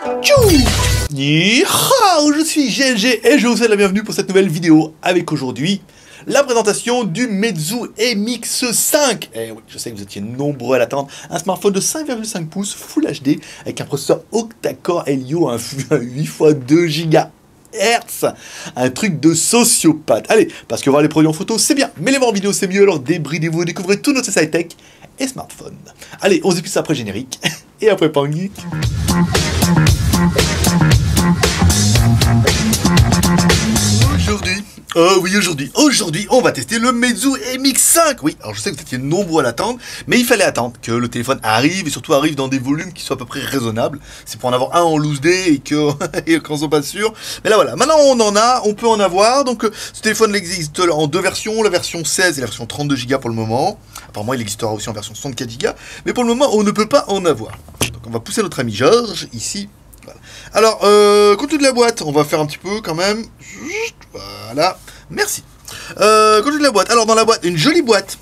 Tchou! Je suis GLG et je vous souhaite la bienvenue pour cette nouvelle vidéo avec aujourd'hui la présentation du Meizu MX5. Et oui, je sais que vous étiez nombreux à l'attendre. Un smartphone de 5,5 pouces Full HD avec un processeur octa-core Helio, un 8 x 2 GHz. Un truc de sociopathe. Allez, parce que voir les produits en photo c'est bien, mais les voir en vidéo c'est mieux, alors débridez-vous et découvrez tout notre high-tech et smartphone. Allez, on se dit plus après générique et après Pangui. Aujourd'hui, on va tester le Meizu MX5. Oui, alors je sais que vous étiez nombreux à l'attendre, mais il fallait attendre que le téléphone arrive et surtout arrive dans des volumes qui soient à peu près raisonnables. C'est pour en avoir un en loose day et qu'on soit pas sûr. Mais là voilà, maintenant on peut en avoir. Donc ce téléphone existe en deux versions, la version 16 et la version 32 Go pour le moment. Apparemment, il existera aussi en version 64 Go, mais pour le moment, on ne peut pas en avoir. Donc on va pousser notre ami Georges ici. Voilà. Alors, contenu de la boîte, on va faire un petit peu quand même. Voilà, merci. Contenu de la boîte. Alors, dans la boîte, une jolie boîte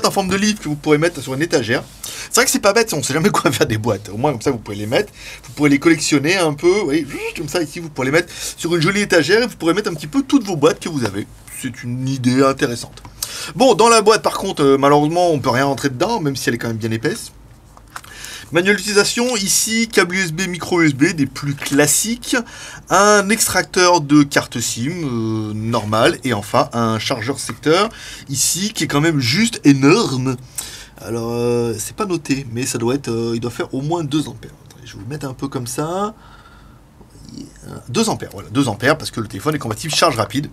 en forme de livre que vous pourrez mettre sur une étagère. C'est vrai que c'est pas bête, on sait jamais quoi faire des boîtes. Au moins, comme ça, vous pouvez les mettre. Vous pourrez les collectionner un peu. Oui, comme ça, ici, vous pourrez les mettre sur une jolie étagère et vous pourrez mettre un petit peu toutes vos boîtes que vous avez. C'est une idée intéressante. Bon, dans la boîte, par contre, malheureusement, on peut rien rentrer dedans, même si elle est quand même bien épaisse. Manuel d'utilisation, ici, câble USB, micro USB, des plus classiques, un extracteur de carte SIM normal, et enfin un chargeur secteur, ici, qui est quand même juste énorme. Alors, c'est pas noté, mais ça doit être, il doit faire au moins 2 ampères. Attendez, je vais vous le mettre un peu comme ça. 2 ampères, voilà, 2 ampères, parce que le téléphone est compatible charge rapide.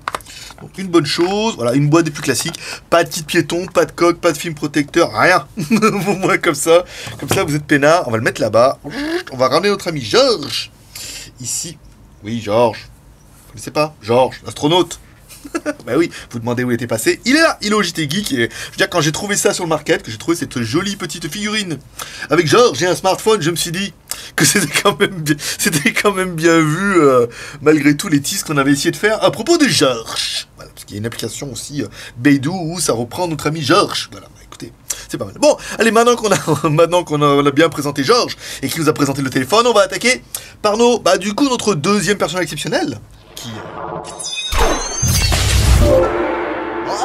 Donc une bonne chose, voilà, une boîte des plus classiques, pas de kit piéton, pas de coque, pas de film protecteur, rien. Au moins comme ça vous êtes peinard, on va le mettre là-bas. On va ramener notre ami Georges. Ici, oui Georges, vous connaissez pas Georges, l'astronaute. Bah oui, vous demandez où il était passé, il est là, il est au JT Geek, et je veux dire, quand j'ai trouvé ça sur le market, que j'ai trouvé cette jolie petite figurine avec Georges et un smartphone, je me suis dit que c'était quand même bien vu, malgré tous les teases qu'on avait essayé de faire à propos de Georges. Voilà, parce qu'il y a une application aussi, Beidou, où ça reprend notre ami Georges. Voilà, bah, écoutez, c'est pas mal. Bon, allez, maintenant qu'on a bien présenté Georges, et qu'il nous a présenté le téléphone, on va attaquer par du coup, notre deuxième personnage exceptionnel, qui...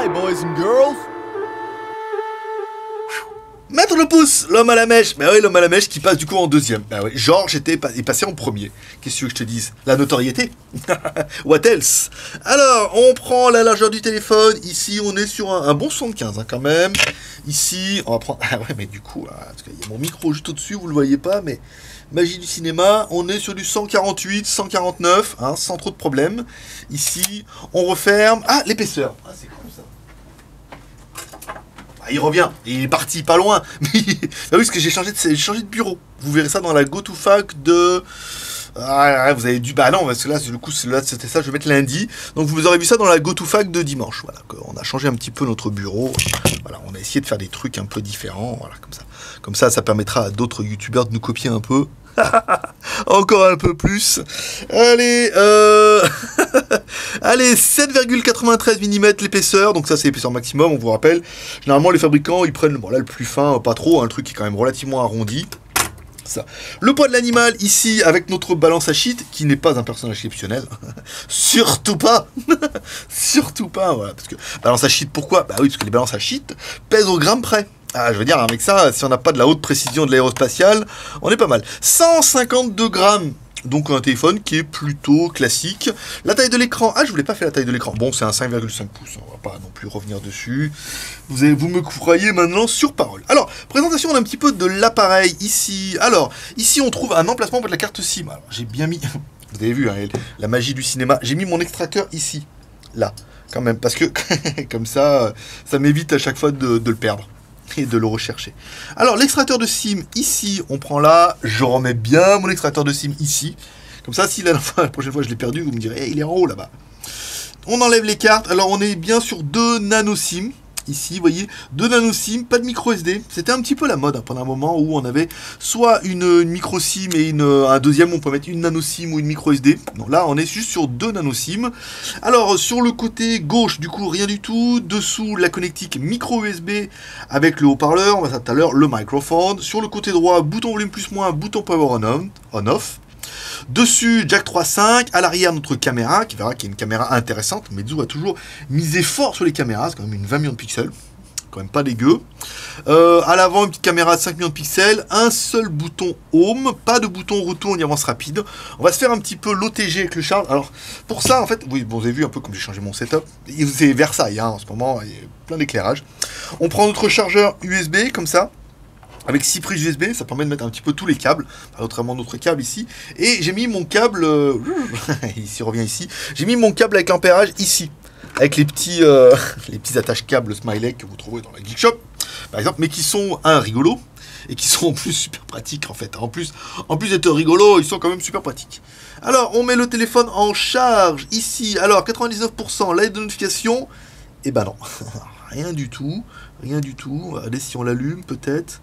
Hi boys and girls. Mettre le pouce, l'homme à la mèche. Mais oui, l'homme à la mèche qui passe du coup en deuxième. Bah oui, Georges est passé en premier. Qu'est-ce que tu veux que je te dise? La notoriété. What else? Alors, on prend la largeur du téléphone. Ici, on est sur un bon 75 quand même. Ici, on va prendre... Ah ouais, mais du coup, parce qu'il y a mon micro juste au-dessus, vous le voyez pas, mais... Magie du cinéma, on est sur du 148, 149, sans trop de problèmes. Ici, on referme. Ah, l'épaisseur. Ah, c'est cool ça. Ah, il revient. Il est parti pas loin. Mais ah oui, parce que j'ai changé de bureau. Vous verrez ça dans la GoToFac de... Ah, vous avez dû... Bah non, parce que là, du coup, c'était ça, je vais mettre lundi. Donc, vous aurez vu ça dans la GoToFac de dimanche. Voilà, on a changé un petit peu notre bureau. Voilà, on a essayé de faire des trucs un peu différents. Voilà, comme ça. Comme ça, ça permettra à d'autres youtubeurs de nous copier un peu. Encore un peu plus. Allez, allez, 7,93 mm l'épaisseur. Donc ça, c'est l'épaisseur maximum, on vous rappelle. Généralement, les fabricants, ils prennent là, le plus fin, pas trop, un truc qui est quand même relativement arrondi. Ça. Le poids de l'animal, ici, avec notre balance à shit, qui n'est pas un personnage exceptionnel. Surtout pas. Surtout pas, voilà. Parce que balance à shit, pourquoi? Bah oui, parce que les balances à shit pèsent au gramme près. Ah, je veux dire, avec ça, si on n'a pas de la haute précision de l'aérospatiale, on est pas mal. 152 grammes. Donc un téléphone qui est plutôt classique. La taille de l'écran, je voulais pas faire la taille de l'écran. Bon, c'est un 5,5 pouces, on va pas non plus revenir dessus. Vous me croyez maintenant sur parole. Alors, présentation un petit peu de l'appareil ici. Alors, ici on trouve un emplacement pour la carte SIM. Alors, j'ai bien mis, vous avez vu, la magie du cinéma. J'ai mis mon extracteur ici, là, quand même, parce que comme ça, ça m'évite à chaque fois de le perdre. Et de le rechercher. Alors, l'extracteur de SIM, ici, on prend là, je remets bien mon extracteur de SIM ici. Comme ça, si la prochaine fois je l'ai perdu, vous me direz, hey, il est en haut là-bas. On enlève les cartes. Alors, on est bien sur 2 nano SIM. Ici, vous voyez, 2 nano SIM, pas de micro SD. C'était un petit peu la mode pendant un moment où on avait soit une micro SIM et un deuxième, on peut mettre une nano SIM ou une micro SD. Donc là, on est juste sur 2 nano SIM. Alors, sur le côté gauche, du coup, rien du tout. Dessous, la connectique micro USB avec le haut-parleur. On va ça tout à l'heure, le microphone. Sur le côté droit, bouton volume plus moins, bouton power on off. Dessus, jack 3.5, à l'arrière notre caméra, qui verra qu'il y a une caméra intéressante. Meizu a toujours misé fort sur les caméras, c'est quand même une 20 millions de pixels. Quand même pas dégueu. À l'avant, une petite caméra de 5 millions de pixels, un seul bouton home, pas de bouton retour ni avance rapide. On va se faire un petit peu l'OTG avec le charge. Alors, pour ça, en fait, oui, bon, vous avez vu un peu comme j'ai changé mon setup. C'est Versailles, hein, en ce moment, il y a plein d'éclairage. On prend notre chargeur USB, comme ça, avec 6 prises USB, ça permet de mettre un petit peu tous les câbles, notamment notre câble ici. Et j'ai mis mon câble, ici, revient ici, j'ai mis mon câble avec l'ampérage ici. Avec les petits attaches câbles smiley que vous trouverez dans la Geek Shop, par exemple, mais qui sont rigolos et qui sont en plus super pratiques en fait. En plus d'être rigolos, ils sont quand même super pratiques. Alors, on met le téléphone en charge ici. Alors, 99%, l'aide de notification. Et ben non, rien du tout, rien du tout. Regardez si on l'allume peut-être.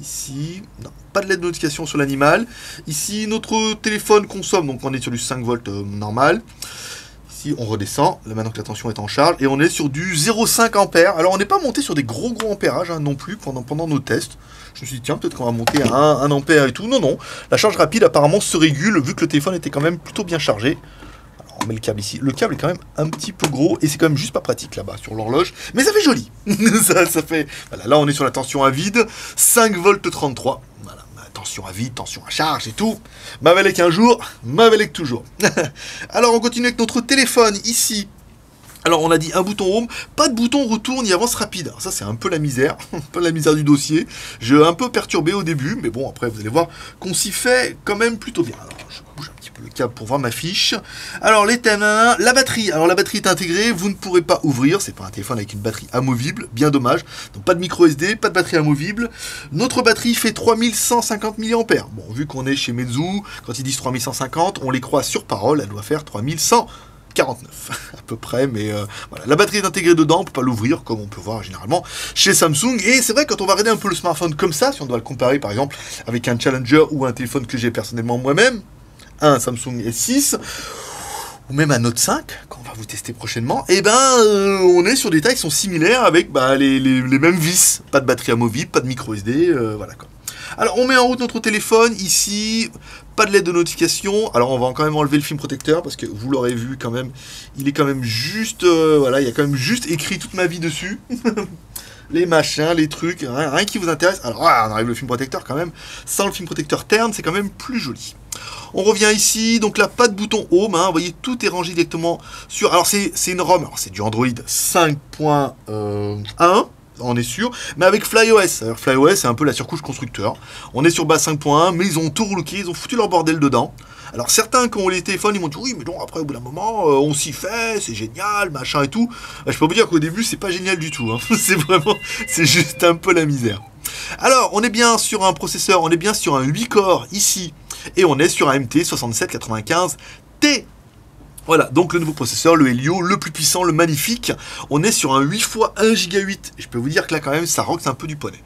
Ici, non, pas de LED de notification sur l'animal. Ici, notre téléphone consomme, donc on est sur du 5 volts normal. Ici, on redescend, là maintenant que la tension est en charge, et on est sur du 0,5 ampères. Alors, on n'est pas monté sur des gros ampérages non plus pendant nos tests. Je me suis dit, tiens, peut-être qu'on va monter à 1 ampère et tout. Non, non, la charge rapide apparemment se régule, vu que le téléphone était quand même plutôt bien chargé. Alors, on met le câble ici. Le câble est quand même un petit peu gros, et c'est quand même juste pas pratique là-bas, sur l'horloge. Mais ça fait joli. ça fait... Voilà, là, on est sur la tension à vide, 5 volts 33. Voilà. Tension à vide, tension à charge et tout. Mavelec un jour, Mavelec toujours. Alors on continue avec notre téléphone ici. Alors on a dit un bouton home, pas de bouton retour ni avance rapide. Alors, ça c'est un peu la misère, un peu la misère du dossier. Je suis un peu perturbé au début, mais bon après vous allez voir qu'on s'y fait quand même plutôt bien. Alors je bouge un petit peu le câble pour voir ma fiche. Alors les thèmes, la batterie. Alors la batterie est intégrée, vous ne pourrez pas ouvrir. C'est pas un téléphone avec une batterie amovible, bien dommage. Donc pas de micro SD, pas de batterie amovible. Notre batterie fait 3150 mAh. Bon, vu qu'on est chez Meizu, quand ils disent 3150, on les croit sur parole, elle doit faire 3149 à peu près, mais voilà. La batterie est intégrée dedans, on peut pas l'ouvrir comme on peut voir généralement chez Samsung. Et c'est vrai, quand on va regarder un peu le smartphone comme ça, si on doit le comparer par exemple avec un Challenger ou un téléphone que j'ai personnellement moi-même, un Samsung S6 ou même un Note 5 qu'on va vous tester prochainement, et on est sur des tailles qui sont similaires avec les mêmes vis, pas de batterie amovible, pas de micro SD, voilà quoi. Alors on met en route notre téléphone ici, pas de LED de notification. Alors on va quand même enlever le film protecteur parce que vous l'aurez vu quand même, il est quand même juste, voilà, il y a quand même juste écrit toute ma vie dessus. Les machins, les trucs, rien qui vous intéresse. Alors on enlève le film protecteur quand même, sans le film protecteur terne, c'est quand même plus joli. On revient ici, donc là pas de bouton home, vous voyez tout est rangé directement sur, alors c'est une ROM, alors c'est du Android 5.1. On est sûr, mais avec FlyOS. Alors FlyOS, c'est un peu la surcouche constructeur. On est sur base 5.1, mais ils ont tout relooké, ils ont foutu leur bordel dedans. Alors certains, quand on les téléphones, ils m'ont dit oui, mais donc après, au bout d'un moment, on s'y fait, c'est génial, machin et tout. Je peux vous dire qu'au début, c'est pas génial du tout. Hein. C'est vraiment, c'est juste un peu la misère. Alors, on est bien sur un processeur, on est bien sur un 8 corps ici, et on est sur un MT 6795T. Voilà, donc le nouveau processeur, le Helio, le plus puissant, le magnifique. On est sur un 8 x 1 Go 8. Je peux vous dire que là, quand même, ça rock un peu du poney.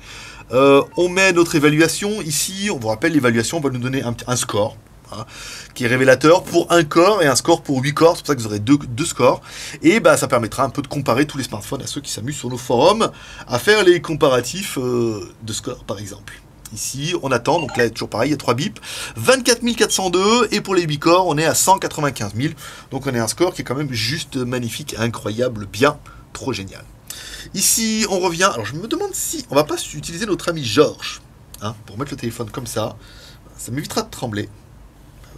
On met notre évaluation ici. On vous rappelle, l'évaluation va nous donner un score, hein, qui est révélateur pour un corps et un score pour 8 corps. C'est pour ça que vous aurez deux scores. Et ça permettra un peu de comparer tous les smartphones à ceux qui s'amusent sur nos forums à faire les comparatifs de scores, par exemple. Ici, on attend, donc là, toujours pareil, il y a 3 bips, 24 402, et pour les 8 corps, on est à 195 000. Donc on est un score qui est quand même juste magnifique, incroyable, bien, trop génial. Ici, on revient, alors je me demande si on va pas utiliser notre ami Georges, hein, pour mettre le téléphone comme ça m'évitera de trembler.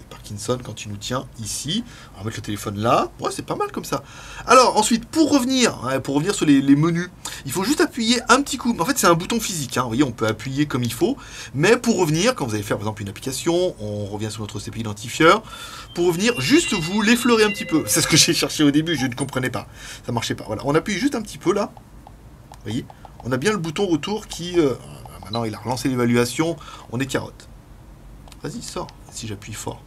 Parkinson, quand il nous tient ici, on va mettre le téléphone là, ouais, c'est pas mal comme ça. Alors ensuite, pour revenir sur les menus, il faut juste appuyer un petit coup. En fait, c'est un bouton physique, hein. Vous voyez, on peut appuyer comme il faut, mais pour revenir, quand vous allez faire par exemple une application, on revient sur notre CPI identifieur, pour revenir, juste vous l'effleurez un petit peu. C'est ce que j'ai cherché au début, je ne comprenais pas, ça marchait pas. Voilà, on appuie juste un petit peu là, vous voyez, on a bien le bouton retour qui, maintenant il a relancé l'évaluation, on est carotte. Vas-y, sors, si j'appuie fort.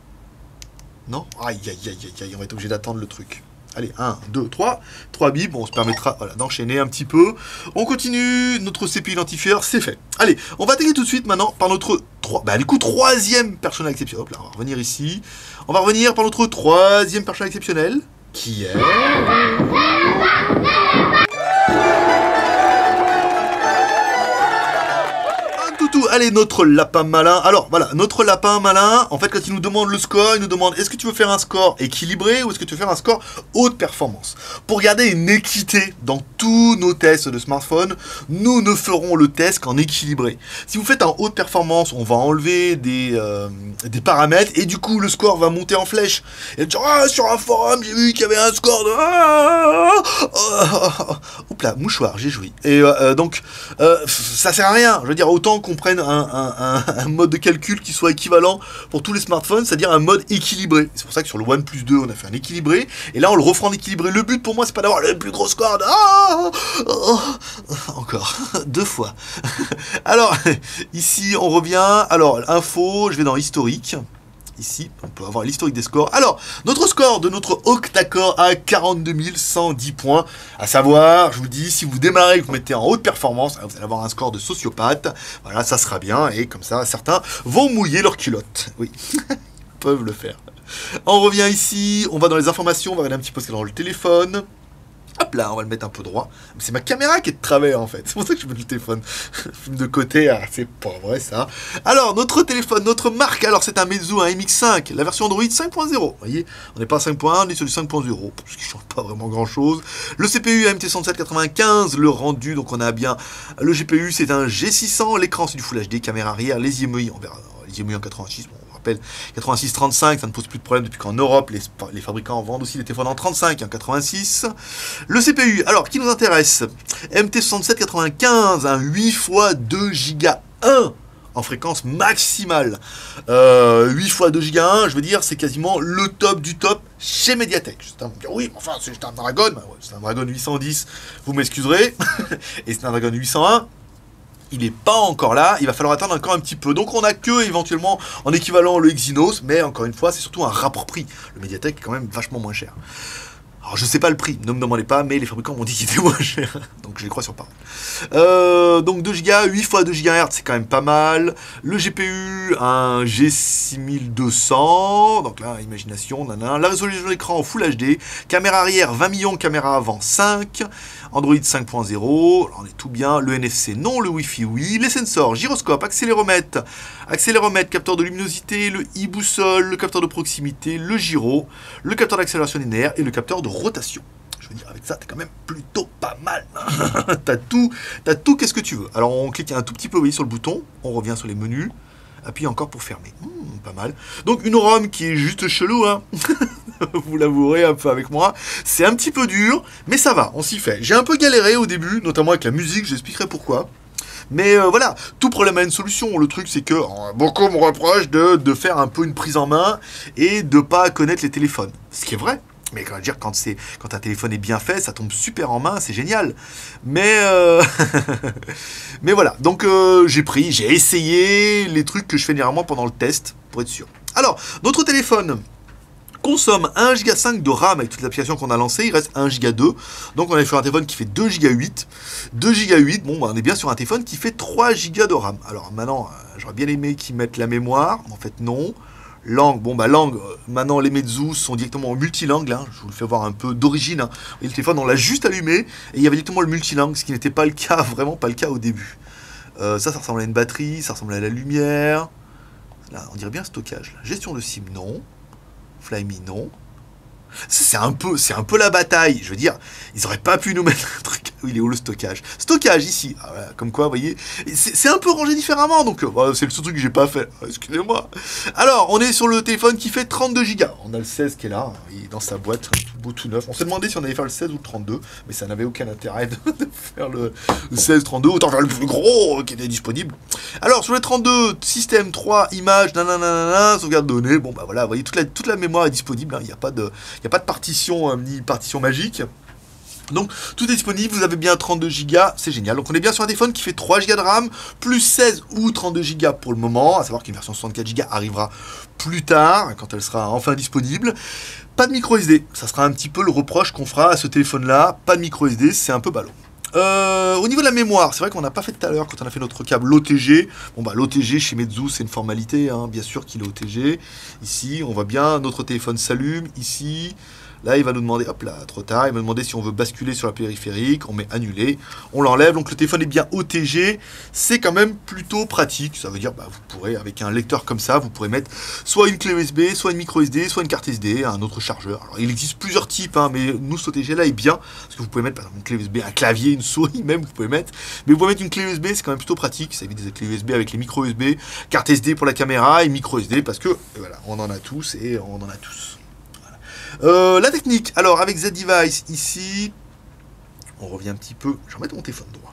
Non? Aïe, aïe, aïe, aïe, aïe, on va être obligé d'attendre le truc. Allez, 1, 2, 3. 3 bips, bon, on se permettra d'enchaîner un petit peu. On continue, notre CPI identifieur, c'est fait. Allez, on va attaquer tout de suite maintenant par notre troisième personnel exceptionnel. Hop là, on va revenir ici. On va revenir par notre troisième personnel exceptionnel, qui est... Allez, notre lapin malin. Alors, voilà, notre lapin malin, en fait, quand il nous demande le score, il nous demande est-ce que tu veux faire un score équilibré ou est-ce que tu veux faire un score haute performance. Pour garder une équité dans tous nos tests de smartphone, nous ne ferons le test qu'en équilibré. Si vous faites en haute performance, on va enlever des paramètres et du coup, le score va monter en flèche. Et dire, ah, sur un forum, j'ai vu qu'il y avait un score de... Oups là, mouchoir, j'ai joui. Et donc, ça sert à rien. Je veux dire, autant qu'on prenne un mode de calcul qui soit équivalent pour tous les smartphones, c'est-à-dire un mode équilibré. C'est pour ça que sur le OnePlus 2, on a fait un équilibré. Et là, on le refera en équilibré. Le but pour moi, c'est pas d'avoir le plus gros score. Encore, 2 fois. Alors, ici, on revient. Alors, info, je vais dans historique. Ici, on peut avoir l'historique des scores. Alors, notre score de notre octa-core à 42 110 points. À savoir, je vous dis, si vous démarrez, vous mettez en haute performance, vous allez avoir un score de sociopathe. Voilà, ça sera bien. Et comme ça, certains vont mouiller leurs culottes. Oui, ils peuvent le faire. On revient ici, on va dans les informations, on va regarder un petit peu ce qu'il y a dans le téléphone. Hop là, on va le mettre un peu droit. C'est ma caméra qui est de travers en fait. C'est pour ça que je mets le téléphone de côté. Ah, c'est pas vrai ça. Alors, notre téléphone, notre marque. Alors, c'est un Meizu, un MX5. La version Android 5.0. Vous voyez, on n'est pas à 5.1, on est sur du 5.0. Ce qui ne change pas vraiment grand chose. Le CPU MT6795, le rendu. Donc, on a bien. Le GPU, c'est un G600. L'écran, c'est du Full HD. Caméra arrière. Les IMEI, on verra. Les IMEI en 86. Bon, 86-35, ça ne pose plus de problème depuis qu'en Europe, les fabricants vendent aussi des téléphones en 35 et en 86. Le CPU, alors, qui nous intéresse? MT6795, un 8 x 2 Go 1 en fréquence maximale. 8 x 2 Go 1, je veux dire, c'est quasiment le top du top chez Mediatek. Certains vont me dire, oui, mais enfin, c'est un Dragon. Bah ouais, c'est un Dragon 810, vous m'excuserez. Et c'est un Dragon 801. Il n'est pas encore là, il va falloir attendre encore un petit peu. Donc on n'a que éventuellement en équivalent le Exynos, mais encore une fois, c'est surtout un rapport prix. Le Mediatek est quand même vachement moins cher. Alors je sais pas le prix, ne me demandez pas, mais les fabricants m'ont dit qu'il était moins cher. Donc je les crois sur parole. Donc 2 Go, 8 x 2 GHz, c'est quand même pas mal. Le GPU, un G6200. Donc là, imagination, nanana. La résolution de l'écran en Full HD. Caméra arrière 20 millions, caméra avant 5. Android 5.0, on est tout bien. Le NFC, non. Le Wi-Fi, oui. Les sensors, gyroscope, accéléromètre, capteur de luminosité, le e-boussole, le capteur de proximité, le gyro, le capteur d'accélération linéaire et le capteur de rotation. Je veux dire, avec ça, t'es quand même plutôt pas mal. T'as tout, qu'est-ce que tu veux. Alors, on clique un tout petit peu, vous voyez, sur le bouton. On revient sur les menus. Appuie encore pour fermer. Pas mal. Donc, une ROM qui est juste chelou, hein. Vous l'avouerez un peu avec moi. C'est un petit peu dur, mais ça va, on s'y fait. J'ai un peu galéré au début, notamment avec la musique, j'expliquerai pourquoi. Mais voilà, tout problème a une solution. Le truc, c'est que beaucoup me reprochent de faire un peu une prise en main et de pas connaître les téléphones. Ce qui est vrai. Mais quand un téléphone est bien fait, ça tombe super en main, c'est génial. Mais mais voilà, donc j'ai essayé les trucs que je fais généralement pendant le test, pour être sûr. Alors, notre téléphone consomme 1,5 Go de RAM avec toutes les applications qu'on a lancées, il reste 1,2 Go. Donc on est sur un téléphone qui fait 2,8 Go. 2,8 Go, bon, on est bien sur un téléphone qui fait 3 Go de RAM. Alors maintenant, j'aurais bien aimé qu'ils mettent la mémoire, mais en fait non. Langue, bon bah langue, maintenant les Meizu sont directement en multilingue, hein. Je vous le fais voir un peu d'origine, hein. Et le téléphone on l'a juste allumé, et il y avait directement le multilingue, ce qui n'était pas le cas, vraiment pas le cas au début. Ça ressemble à une batterie, ça ressemble à la lumière, là on dirait bien stockage, là. Gestion de SIM non, Flyme non. C'est un peu la bataille, je veux dire, ils auraient pas pu nous mettre un truc. Il est où le stockage? Stockage ici, ah, voilà, comme quoi, vous voyez, c'est un peu rangé différemment, donc voilà, c'est le seul truc que j'ai pas fait. Excusez-moi. Alors, on est sur le téléphone qui fait 32 Go. On a le 16 qui est là, il est dans sa boîte, tout beau, tout neuf. On s'est demandé si on allait faire le 16 ou le 32, mais ça n'avait aucun intérêt de faire le 16-32, autant faire le plus gros qui était disponible. Alors, sur le 32, système 3, images, nanana, sauvegarde de données, bon bah voilà, vous voyez, toute la mémoire est disponible, hein. Il n'y a pas de partition, ni partition magique. Donc tout est disponible, vous avez bien 32 Go, c'est génial. Donc on est bien sur un téléphone qui fait 3 Go de RAM, plus 16 ou 32 Go pour le moment, à savoir qu'une version 64 Go arrivera plus tard, quand elle sera enfin disponible. Pas de micro SD, ça sera un petit peu le reproche qu'on fera à ce téléphone-là, pas de micro SD, c'est un peu ballot. Au niveau de la mémoire, c'est vrai qu'on n'a pas fait tout à l'heure quand on a fait notre câble OTG. Bon bah l'OTG chez Meizu c'est une formalité, hein, bien sûr qu'il est OTG. Ici on voit bien, notre téléphone s'allume, ici... Là, il va nous demander, hop là, trop tard, il va nous demander si on veut basculer sur la périphérique, on met annuler, on l'enlève, donc le téléphone est bien OTG, c'est quand même plutôt pratique, ça veut dire, bah, vous pourrez, avec un lecteur comme ça, vous pourrez mettre soit une clé USB, soit une micro SD, soit une carte SD, un autre chargeur. Alors, il existe plusieurs types, hein, mais nous, cet OTG là est bien, parce que vous pouvez mettre, par exemple, une clé USB, un clavier, une souris même, vous pouvez mettre, mais vous pouvez mettre une clé USB, c'est quand même plutôt pratique, ça évite des clés USB avec les micro USB, carte SD pour la caméra et micro SD, parce que, voilà, on en a tous et on en a tous. La technique, alors avec Z-Device ici, on revient un petit peu, je vais remettre mon téléphone droit,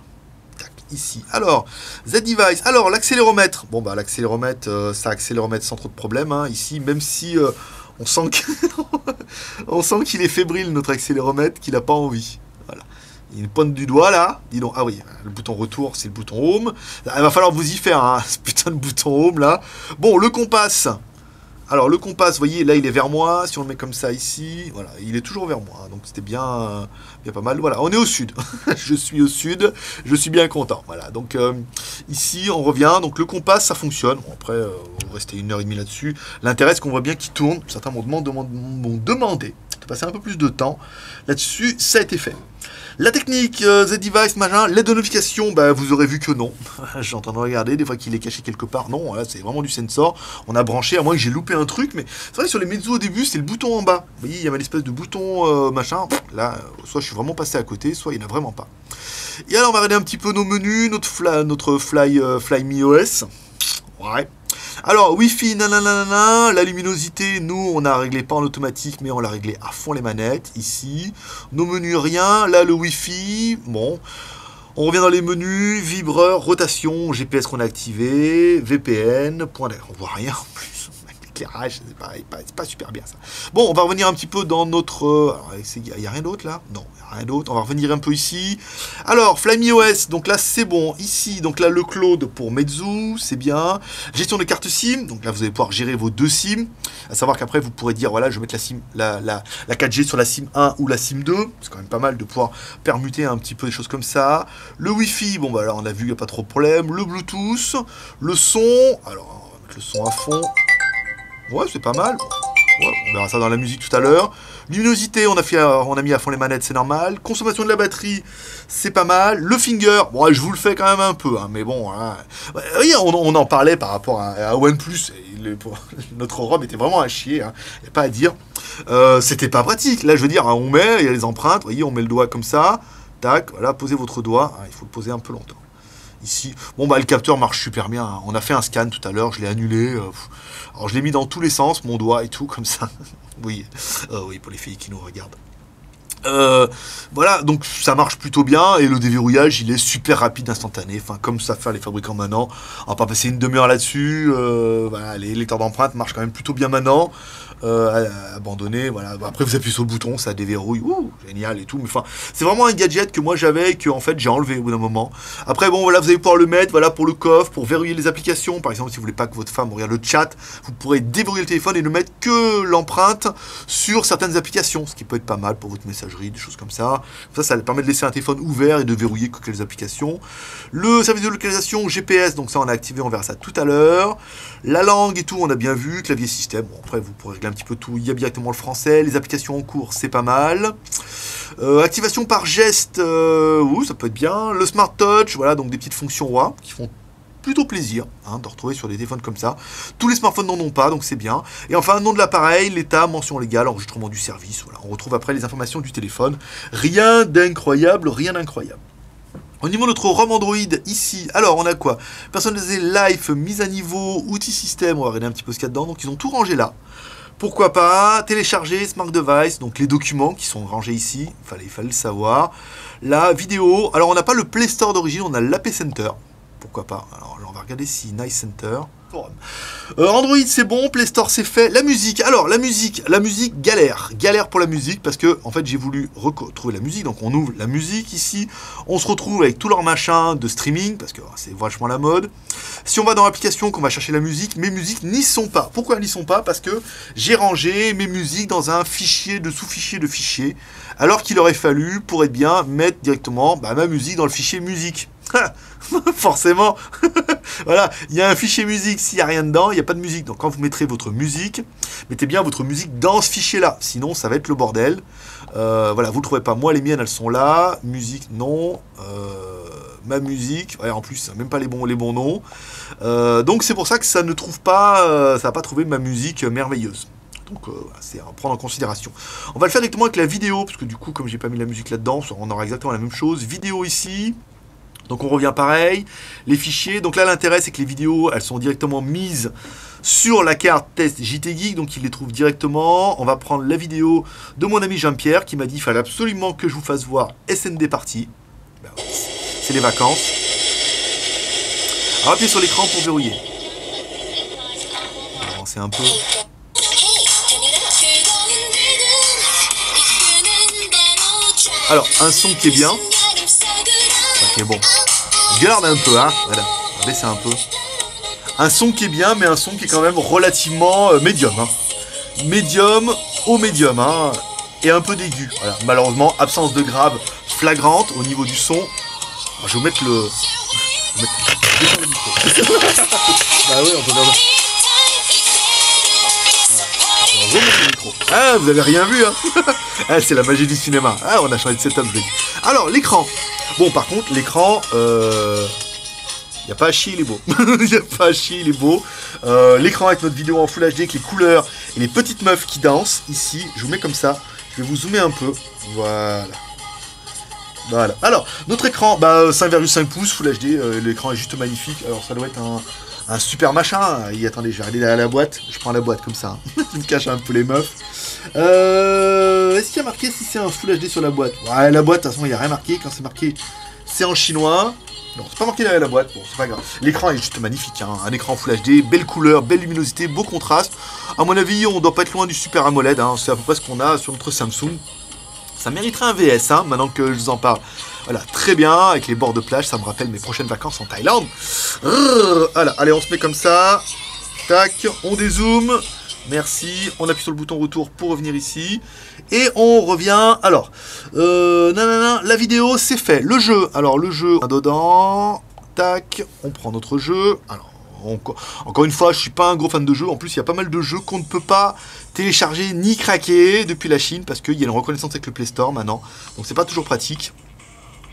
tac, ici, alors, Z-Device, alors l'accéléromètre, bon bah l'accéléromètre, ça accéléromètre sans trop de problème, hein, ici, même si on sent qu'il est fébrile notre accéléromètre, qu'il n'a pas envie, voilà. Il pointe du doigt là, dis donc, ah oui, le bouton retour c'est le bouton home, il va falloir vous y faire, hein, ce putain de bouton home là, bon le compas. Alors le compas, vous voyez, là il est vers moi, si on le met comme ça ici, voilà, il est toujours vers moi, donc c'était bien, bien pas mal, voilà, on est au sud, je suis au sud, je suis bien content, voilà, donc ici on revient, donc le compas ça fonctionne, bon, après on va rester 1h30 là-dessus, l'intérêt c'est qu'on voit bien qu'il tourne, certains m'ont demandé de passer un peu plus de temps là-dessus, ça a été fait. La technique, Z-Device, machin, l'aide de notification, bah, vous aurez vu que non. J'ai en train de regarder, des fois qu'il est caché quelque part. Non, là, c'est vraiment du sensor. On a branché, à moins que j'ai loupé un truc, mais c'est vrai que sur les Meizu au début, c'est le bouton en bas. Vous voyez, il y avait l'espèce de bouton machin. Là, soit je suis vraiment passé à côté, soit il n'y en a vraiment pas. Et alors, on va regarder un petit peu nos menus, notre Flyme OS. Ouais. Alors, Wi-Fi, nanana, la luminosité, nous, on a réglé pas en automatique, mais on l'a réglé à fond les manettes, ici. Nos menus, rien. Là, le Wi-Fi, bon. On revient dans les menus, vibreur, rotation, GPS qu'on a activé, VPN, point d'air. On voit rien en plus. L'éclairage, c'est pas super bien ça. Bon, on va revenir un petit peu dans notre... il n'y a rien d'autre là? Non, il n'y a rien d'autre. On va revenir un peu ici. Alors, FlymeOS, donc là c'est bon. Ici, donc là le cloud pour Meizu, c'est bien. Gestion de carte SIM, donc là vous allez pouvoir gérer vos deux SIM. À savoir qu'après vous pourrez dire, voilà, je vais mettre la SIM, la 4G sur la SIM 1 ou la SIM 2. C'est quand même pas mal de pouvoir permuter un petit peu des choses comme ça. Le Wi-Fi, bon bah là on a vu, il n'y a pas trop de problème. Le Bluetooth, le son, alors on va mettre le son à fond. Ouais, c'est pas mal. Ouais, on verra ça dans la musique tout à l'heure. Luminosité, on a mis à fond les manettes, c'est normal. Consommation de la batterie, c'est pas mal. Le finger, bon, je vous le fais quand même un peu, hein, mais bon, hein. Oui, on en parlait par rapport à OnePlus. Notre robe était vraiment à chier, hein. Il n'y a pas à dire. C'était pas pratique. Là, je veux dire, hein, on met, il y a les empreintes, vous voyez, on met le doigt comme ça. Tac, voilà, posez votre doigt. Ah, il faut le poser un peu longtemps. Ici, bon bah le capteur marche super bien, hein. On a fait un scan tout à l'heure, je l'ai annulé, alors je l'ai mis dans tous les sens, mon doigt et tout comme ça, oui, oui pour les filles qui nous regardent. Voilà, donc ça marche plutôt bien et le déverrouillage il est super rapide, instantané, enfin comme ça fait les fabricants maintenant, on va pas passer une demi-heure là-dessus, voilà, les lecteurs d'empreintes marchent quand même plutôt bien maintenant. Abandonné, voilà. Après vous appuyez sur le bouton, ça déverrouille, génial et tout. Mais enfin, c'est vraiment un gadget que moi j'avais et que en fait j'ai enlevé au bout d'un moment. Après bon voilà, vous allez pouvoir le mettre, voilà, pour le coffre, pour verrouiller les applications. Par exemple, si vous voulez pas que votre femme regarde le chat, vous pourrez déverrouiller le téléphone et ne mettre que l'empreinte sur certaines applications, ce qui peut être pas mal pour votre messagerie, des choses comme ça. Ça permet de laisser un téléphone ouvert et de verrouiller que quelques applications. Le service de localisation GPS, donc ça on a activé, on verra ça tout à l'heure. La langue et tout, on a bien vu, clavier système. Bon, après vous pourrez régler un petit peu tout, il y a directement le français, les applications en cours, c'est pas mal. Activation par geste, ça peut être bien. Le Smart Touch, voilà, donc des petites fonctions WA qui font plutôt plaisir hein, de retrouver sur des téléphones comme ça. Tous les smartphones n'en ont pas, donc c'est bien. Et enfin, nom de l'appareil, l'état, mention légale, enregistrement du service. Voilà, on retrouve après les informations du téléphone. Rien d'incroyable, rien d'incroyable. Au niveau de notre ROM Android, ici, alors on a quoi? Personnalisé Life, mise à niveau, outils système, on va regarder un petit peu ce qu'il y a dedans. Donc ils ont tout rangé là. Pourquoi pas? Télécharger, Smart Device, donc les documents qui sont rangés ici, il fallait le savoir. La vidéo, alors on n'a pas le Play Store d'origine, on a l'App Center. Pourquoi pas? Alors là, on va regarder si Nice Center. Android c'est bon, Play Store c'est fait. La musique, alors la musique galère pour la musique parce que en fait j'ai voulu retrouver la musique, donc on ouvre la musique ici, on se retrouve avec tout leur machin de streaming parce que c'est vachement la mode. Si on va dans l'application qu'on va chercher la musique, mes musiques n'y sont pas. Pourquoi elles n'y sont pas? Parce que j'ai rangé mes musiques dans un fichier de sous-fichier de fichiers, alors qu'il aurait fallu pour être bien mettre directement ma musique dans le fichier musique. Forcément, voilà, il y a un fichier musique, s'il n'y a rien dedans, il n'y a pas de musique. Donc quand vous mettrez votre musique, mettez bien votre musique dans ce fichier-là, sinon ça va être le bordel. Voilà, vous ne le trouvez pas, moi les miennes elles sont là, musique non, ma musique, ouais, en plus ça n'a même pas les bons noms. Donc c'est pour ça que ça ne trouve pas, ça n'a pas trouvé ma musique merveilleuse. Donc c'est à prendre en considération. On va le faire directement avec la vidéo, parce que du coup comme j'ai pas mis la musique là-dedans, on aura exactement la même chose. Vidéo ici. Donc on revient pareil, les fichiers. Donc là l'intérêt c'est que les vidéos elles sont directement mises sur la carte test JT Geek, donc il les trouve directement. On va prendre la vidéo de mon ami Jean-Pierre qui m'a dit qu'il fallait absolument que je vous fasse voir SND Party. Ben, c'est les vacances. Alors appuyez sur l'écran pour verrouiller. On va avancer un peu. Alors un son qui est bien. Ok bon. Garde un peu, hein. Voilà. On va baisser un peu. Un son qui est bien, mais un son qui est quand même relativement médium. Hein. Médium au médium. Hein. Et un peu d'aigu. Voilà. Malheureusement, absence de grave flagrante au niveau du son. Alors, je vais vous mettre le... le micro. Bah oui, on peut faire ça. On remet le micro. Ah, vous avez rien vu, hein. Ah, c'est la magie du cinéma. Ah, on a changé de setup, je l'ai dit. Alors, l'écran. Bon, par contre, l'écran... Il n'y a pas à chier, il est beau. Il n'y a pas à chier, il est beau. L'écran avec notre vidéo en Full HD, avec les couleurs et les petites meufs qui dansent. Ici, je vous mets comme ça. Je vais vous zoomer un peu. Voilà. Voilà. Alors, notre écran, 5,5 pouces, Full HD. L'écran est juste magnifique. Alors, ça doit être un super machin. Attendez, je vais aller derrière la boîte. Je prends la boîte comme ça. Je me cache un peu les meufs. Est-ce qu'il y a marqué si c'est un Full HD sur la boîte? Ouais, la boîte, de toute façon, il n'y a rien marqué. Quand c'est marqué, c'est en chinois. Non, c'est pas marqué derrière la boîte, bon, c'est pas grave. L'écran est juste magnifique, hein. Un écran Full HD, belle couleur, belle luminosité, beau contraste. À mon avis, on doit pas être loin du Super AMOLED, hein. C'est à peu près ce qu'on a sur notre Samsung. Ça mériterait un VS, hein, maintenant que je vous en parle. Voilà, très bien, avec les bords de plage, ça me rappelle mes prochaines vacances en Thaïlande. Voilà, allez, on se met comme ça. Tac, on dézoome. Merci, on appuie sur le bouton retour pour revenir ici. Et on revient, alors, la vidéo c'est fait. Le jeu, alors le jeu, dedans, tac, on prend notre jeu. Alors, encore une fois, je suis pas un gros fan de jeux. En plus, il y a pas mal de jeux qu'on ne peut pas télécharger ni craquer depuis la Chine, parce qu'il y a une reconnaissance avec le Play Store maintenant. Donc c'est pas toujours pratique.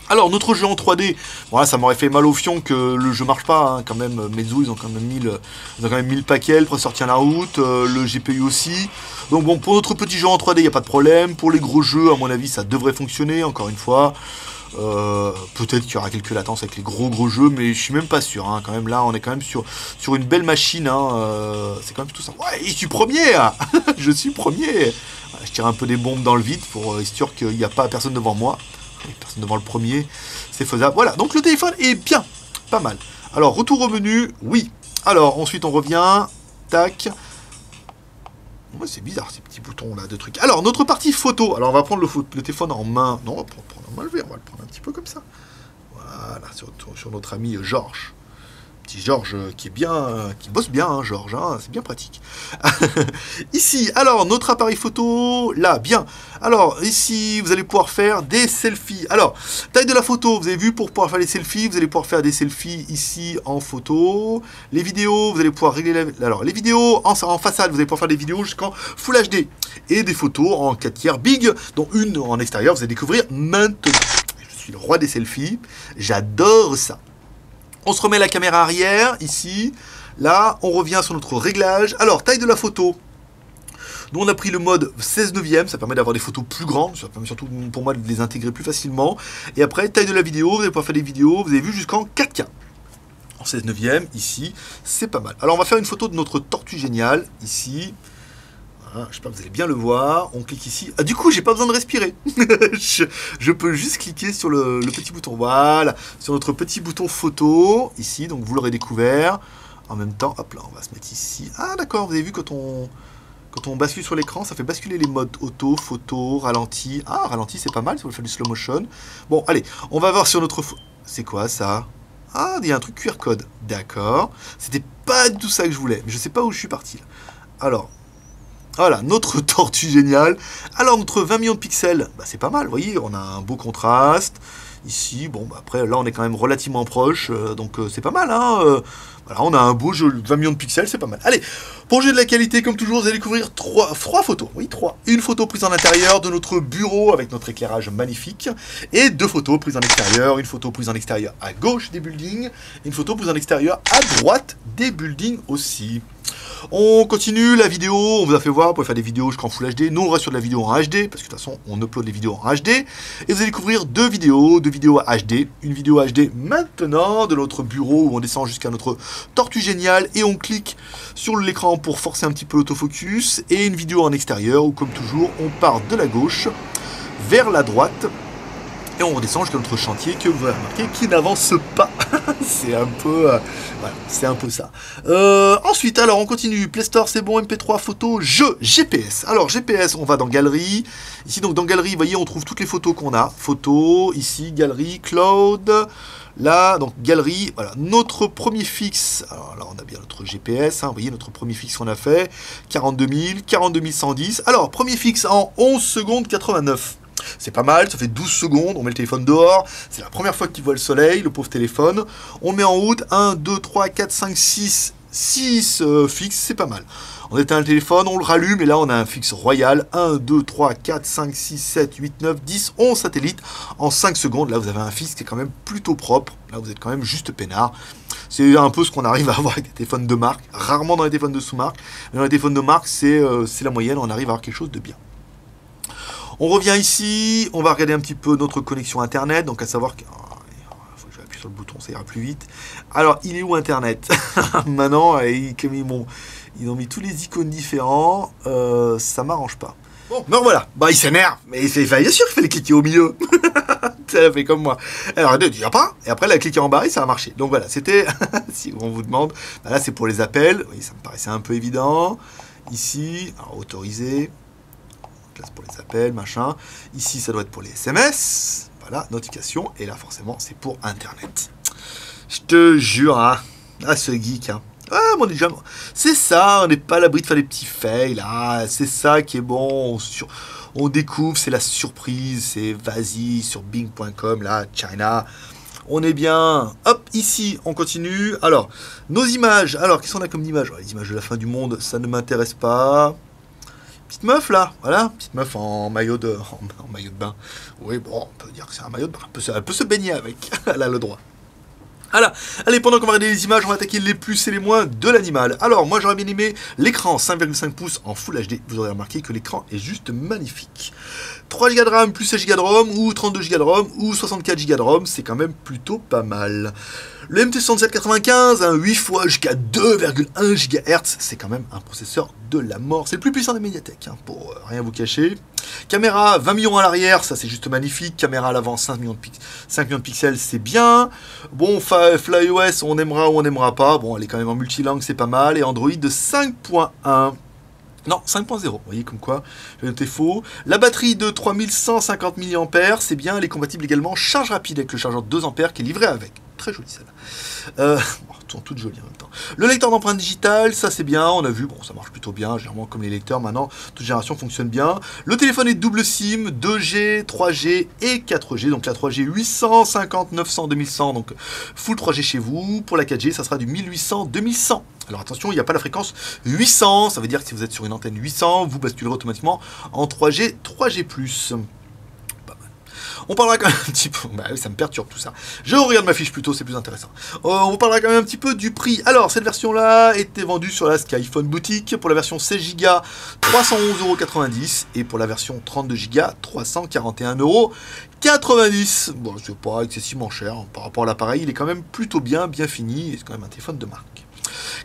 Alors, notre jeu en 3D, voilà, ça m'aurait fait mal au fion que le jeu marche pas, hein, quand même. Meizu, ils ont quand même mis le paquet, le processeur tient la route, le GPU aussi. Donc bon, pour notre petit jeu en 3D, il n'y a pas de problème. Pour les gros jeux, à mon avis, ça devrait fonctionner, encore une fois. Peut-être qu'il y aura quelques latences avec les gros jeux, mais je suis même pas sûr, hein, quand même. Là, on est quand même sur une belle machine, hein, c'est quand même tout ça. Ouais, je suis premier, hein. Je suis premier. Je tire un peu des bombes dans le vide, pour histoire qu'il n'y a pas personne devant moi. Personne devant le premier, c'est faisable. Voilà, donc le téléphone est bien, pas mal. Alors, retour au menu, oui. Alors, ensuite, on revient, tac. Ouais, c'est bizarre, ces petits boutons-là de trucs. Alors, notre partie photo. Alors, on va prendre le téléphone en main. Non, on va prendre en main levé, on va le prendre un petit peu comme ça. Voilà, sur notre ami Georges. Petit Georges qui est bien, qui bosse bien, hein, Georges, hein, c'est bien pratique. Ici, alors, notre appareil photo, là, bien. Alors, ici, vous allez pouvoir faire des selfies. Alors, taille de la photo, vous avez vu, pour pouvoir faire les selfies, vous allez pouvoir faire des selfies ici en photo. Les vidéos, vous allez pouvoir régler alors, les vidéos en façade, vous allez pouvoir faire des vidéos jusqu'en Full HD. Et des photos en 4 tiers big, dont une en extérieur, vous allez découvrir maintenant. Je suis le roi des selfies, j'adore ça. On se remet la caméra arrière, ici. Là, on revient sur notre réglage. Alors, taille de la photo. Nous, on a pris le mode 16/9. Ça permet d'avoir des photos plus grandes. Ça permet surtout pour moi de les intégrer plus facilement. Et après, taille de la vidéo. Vous allez pouvoir faire des vidéos. Vous avez vu jusqu'en 4K. En 16/9, ici, c'est pas mal. Alors, on va faire une photo de notre tortue géniale, ici. Voilà, je sais pas, vous allez bien le voir. On clique ici. Ah, du coup, j'ai pas besoin de respirer. je peux juste cliquer sur le petit bouton. Voilà, sur notre petit bouton photo, ici. Donc, vous l'aurez découvert. En même temps, hop là, on va se mettre ici. Ah, d'accord, vous avez vu quand on bascule sur l'écran, ça fait basculer les modes auto, photo, ralenti. Ah, ralenti, c'est pas mal, ça va faire du slow motion. Bon, allez, on va voir sur notre... C'est quoi, ça? Ah, il y a un truc QR code. D'accord. C'était pas du tout ça que je voulais. Mais je sais pas où je suis parti, là. Alors... Voilà, notre tortue géniale. Alors, notre 20 millions de pixels, bah, c'est pas mal, vous voyez, on a un beau contraste. Ici, bon, bah, après, là, on est quand même relativement proche, donc c'est pas mal, hein. Voilà, on a un beau jeu, 20 millions de pixels, c'est pas mal. Allez, pour juger de la qualité, comme toujours, vous allez découvrir trois photos. Oui, trois. Une photo prise en intérieur de notre bureau avec notre éclairage magnifique. Et 2 photos prises en extérieur. Une photo prise en extérieur à gauche des buildings. Et une photo prise en extérieur à droite des buildings aussi. On continue la vidéo, on vous a fait voir, vous pouvez faire des vidéos jusqu'en Full HD. Nous on reste sur de la vidéo en HD, parce que de toute façon on upload les vidéos en HD. Et vous allez découvrir deux vidéos HD. Une vidéo HD maintenant de notre bureau où on descend jusqu'à notre tortue géniale et on clique sur l'écran pour forcer un petit peu l'autofocus. Et une vidéo en extérieur où comme toujours on part de la gauche vers la droite. Et on redescend jusqu'à notre chantier que vous avez remarqué qui n'avance pas. C'est un peu... voilà, c'est un peu ça. Ensuite, alors on continue. Play Store, c'est bon. MP3, photo, jeu, GPS. Alors GPS, on va dans Galerie. Ici, donc dans Galerie, vous voyez, on trouve toutes les photos qu'on a. Photos, ici, Galerie, Cloud. Là, donc Galerie, voilà, notre premier fixe. Alors là, on a bien notre GPS. Hein, vous voyez, notre premier fixe qu'on a fait. 42 110. Alors, premier fixe en 11 secondes 89. C'est pas mal, ça fait 12 secondes, on met le téléphone dehors, c'est la première fois qu'il voit le soleil, le pauvre téléphone. On met en route 1, 2, 3, 4, 5, 6 fixes, c'est pas mal. On éteint le téléphone, on le rallume, et là on a un fixe royal. 1, 2, 3, 4, 5, 6, 7, 8, 9, 10, 11 satellites en 5 secondes. Là vous avez un fixe qui est quand même plutôt propre, là vous êtes quand même juste peinard. C'est un peu ce qu'on arrive à avoir avec des téléphones de marque, rarement dans les téléphones de sous-marque, mais dans les téléphones de marque c'est la moyenne, on arrive à avoir quelque chose de bien. On revient ici, on va regarder un petit peu notre connexion Internet, donc à savoir que... faut que j'appuie sur le bouton, ça ira plus vite. Alors, il est où Internet? Maintenant, comme ils ont mis tous les icônes différents, ça m'arrange pas. Bon, mais voilà, bah il s'énerve, mais bien sûr qu'il fallait cliquer au milieu. Ça fait comme moi. Alors, il n'y a pas, et après, elle a cliqué en bas et ça a marché. Donc voilà, c'était, si on vous demande, bah là c'est pour les appels, oui, ça me paraissait un peu évident. Ici, alors autoriser. Là, c'est pour les appels, machin. Ici, ça doit être pour les SMS. Voilà, notification. Et là, forcément, c'est pour Internet. Je te jure, hein. Ah, ce geek, hein. Ah, mon déjà, c'est ça, on n'est pas à l'abri de faire des petits fails, là. C'est ça qui est bon. On découvre, c'est la surprise. C'est vas-y sur bing.com, là, China. On est bien. Hop, ici, on continue. Alors, nos images. Alors, qu'est-ce qu'on a comme images? Les images de la fin du monde, ça ne m'intéresse pas. Petite meuf là, voilà, petite meuf en maillot de bain. Oui, bon, on peut dire que c'est un maillot de bain, elle peut se baigner avec, elle a le droit. Voilà. Allez, pendant qu'on va regarder les images, on va attaquer les plus et les moins de l'animal. Alors, moi j'aurais bien aimé l'écran 5,5 pouces en Full HD. Vous aurez remarqué que l'écran est juste magnifique. 3 Go de RAM plus 16 Go de ROM, ou 32 Go de ROM, ou 64 Go de ROM, c'est quand même plutôt pas mal. Le MT6795, un 8 fois jusqu'à 2,1 GHz, c'est quand même un processeur de la mort. C'est le plus puissant des médiathèques, hein, pour rien vous cacher. Caméra 20 millions à l'arrière, ça c'est juste magnifique. Caméra à l'avant 5 millions de pixels, c'est bien. Bon, FlyOS, on aimera ou on n'aimera pas. Bon, elle est quand même en multilangue, c'est pas mal. Et Android de 5.1. Non, 5.0, vous voyez comme quoi, j'ai noté faux. La batterie de 3150 mAh, c'est bien, elle est compatible également charge rapide avec le chargeur de 2 A qui est livré avec. Très jolie celle-là. Sont toutes jolies en même temps. Le lecteur d'empreintes digitales, ça c'est bien, on a vu, bon ça marche plutôt bien, généralement comme les lecteurs maintenant, toute génération fonctionne bien. Le téléphone est double SIM, 2G, 3G et 4G, donc la 3G 850, 900, 2100, donc full 3G chez vous. Pour la 4G, ça sera du 1800, 2100. Alors attention, il n'y a pas la fréquence 800, ça veut dire que si vous êtes sur une antenne 800, vous basculerez automatiquement en 3G, 3G+. On parlera quand même un petit peu... Bah oui, ça me perturbe tout ça. Je regarde ma fiche plutôt, c'est plus intéressant. On parlera quand même un petit peu du prix. Alors, cette version-là était vendue sur la Skyphone Boutique. Pour la version 16 Go, 311,90 €. Et pour la version 32 Go, 341,90 €. Bon, c'est pas excessivement cher. Par rapport à l'appareil, il est quand même plutôt bien fini. Et c'est quand même un téléphone de marque.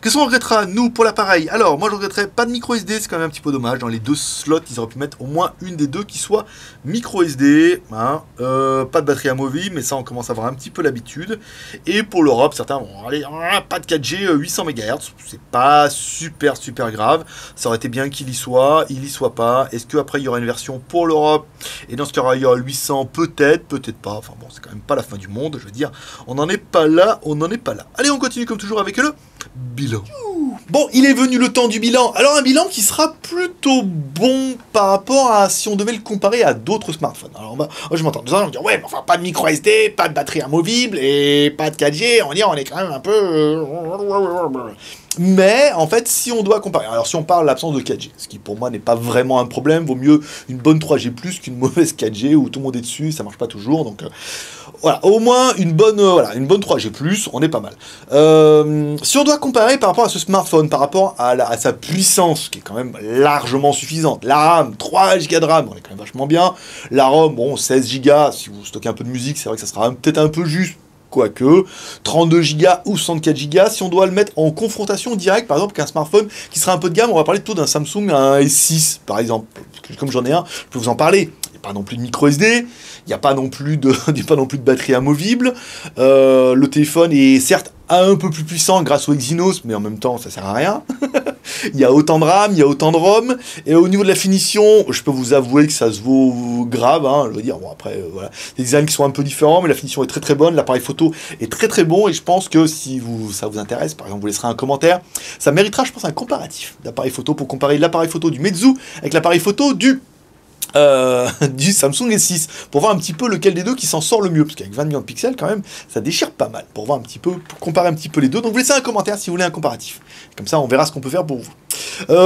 Qu'est-ce qu'on regrettera, nous, pour l'appareil? Alors, moi, je regretterais pas de micro SD, c'est quand même un petit peu dommage. Dans les deux slots, ils auraient pu mettre au moins une des deux qui soit micro SD. Hein. Pas de batterie amovible, mais ça, on commence à avoir un petit peu l'habitude. Et pour l'Europe, certains vont aller, pas de 4G, 800 MHz. C'est pas super grave. Ça aurait été bien qu'il y soit pas. Est-ce qu'après, il y aura une version pour l'Europe? Et dans ce cas, il y aura 800, peut-être pas. Enfin bon, c'est quand même pas la fin du monde, je veux dire. On n'en est pas là, Allez, on continue comme toujours avec le bilan. Bon, il est venu le temps du bilan. Alors un bilan qui sera plutôt bon par rapport à si on devait le comparer à d'autres smartphones. Alors je m'entends, nous allons dire, ouais, mais enfin pas de micro SD, pas de batterie amovible et pas de 4G, on va dire on est quand même un peu... Mais en fait, si on doit comparer, alors si on parle de l'absence de 4G, ce qui pour moi n'est pas vraiment un problème, vaut mieux une bonne 3G+, qu'une mauvaise 4G où tout le monde est dessus, ça marche pas toujours, donc voilà, au moins une bonne 3G+, on est pas mal. Si on doit comparer par rapport à ce smartphone, par rapport à sa puissance, qui est quand même largement suffisante, la RAM, 3 Go de RAM, on est quand même vachement bien, la ROM, bon, 16 Go, si vous stockez un peu de musique, c'est vrai que ça sera peut-être un peu juste, quoique, 32 Go ou 64 Go, si on doit le mettre en confrontation directe, par exemple, qu'un smartphone qui sera un peu de gamme, on va parler plutôt d'un Samsung, un S6, par exemple, comme j'en ai un, je peux vous en parler. Il n'y a pas non plus de micro SD, il n'y a pas non plus de batterie amovible, le téléphone est certes un peu plus puissant grâce au Exynos, mais en même temps, ça sert à rien. Il y a autant de RAM, il y a autant de ROM, et au niveau de la finition, je peux vous avouer que ça se vaut grave, hein, je veux dire, bon après, voilà, des designs qui sont un peu différents, mais la finition est très très bonne, l'appareil photo est très très bon, et je pense que si ça vous intéresse, par exemple, vous laisserez un commentaire, ça méritera, je pense, un comparatif d'appareil photo pour comparer l'appareil photo du Meizu avec l'appareil photo du Samsung S6, pour voir un petit peu lequel des deux qui s'en sort le mieux, parce qu'avec 20 millions de pixels quand même, ça déchire pas mal, pour voir un petit peu, pour comparer un petit peu les deux, donc vous laissez un commentaire si vous voulez un comparatif, comme ça on verra ce qu'on peut faire pour vous.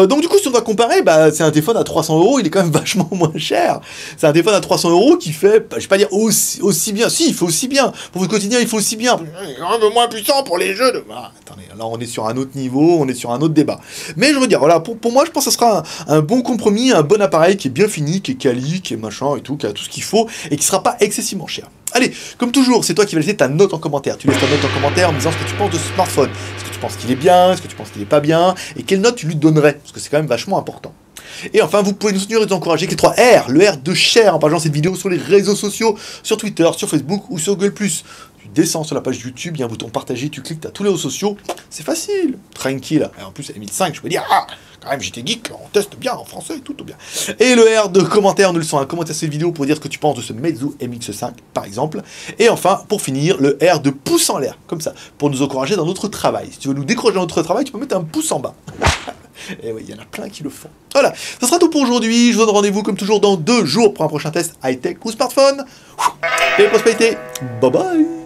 Donc du coup, si on doit comparer, bah, c'est un téléphone à 300 €, il est quand même vachement moins cher. C'est un téléphone à 300 € qui fait, bah, je vais pas dire aussi bien, si, il fait aussi bien, pour votre quotidien, il faut aussi bien, il est quand même moins puissant pour les jeux de... Ah, attendez, là on est sur un autre niveau, on est sur un autre débat. Mais je veux dire, voilà, pour moi, je pense que ce sera un bon compromis, un bon appareil qui est bien fini, qui est quali, qui est machin et tout, qui a tout ce qu'il faut, et qui sera pas excessivement cher. Allez, comme toujours, c'est toi qui vas laisser ta note en commentaire. Tu laisses ta note en commentaire en me disant ce que tu penses de ce smartphone. Est-ce que tu penses qu'il est bien, est-ce que tu penses qu'il est pas bien, et quelle note tu lui donnerais, parce que c'est quand même vachement important. Et enfin, vous pouvez nous soutenir et nous encourager avec les 3 R, le R de share, en partageant cette vidéo sur les réseaux sociaux, sur Twitter, sur Facebook ou sur Google+. Tu descends sur la page YouTube, il y a un bouton partager, tu cliques, tu as tous les réseaux sociaux, c'est facile, tranquille. Et en plus, elle est 1005, je peux dire, ah, quand même, j'étais geek, on teste bien en français, tout bien. Et le R de commentaire, nous le sens un commentaire sur cette vidéo pour dire ce que tu penses de ce Meizu MX5, par exemple. Et enfin, pour finir, le R de pouce en l'air, comme ça, pour nous encourager dans notre travail. Si tu veux nous décrocher dans notre travail, tu peux mettre un pouce en bas. Et oui, il y en a plein qui le font. Voilà, ça sera tout pour aujourd'hui. Je vous donne rendez-vous comme toujours dans 2 jours pour un prochain test high-tech ou smartphone. Et prospérité. Bye bye.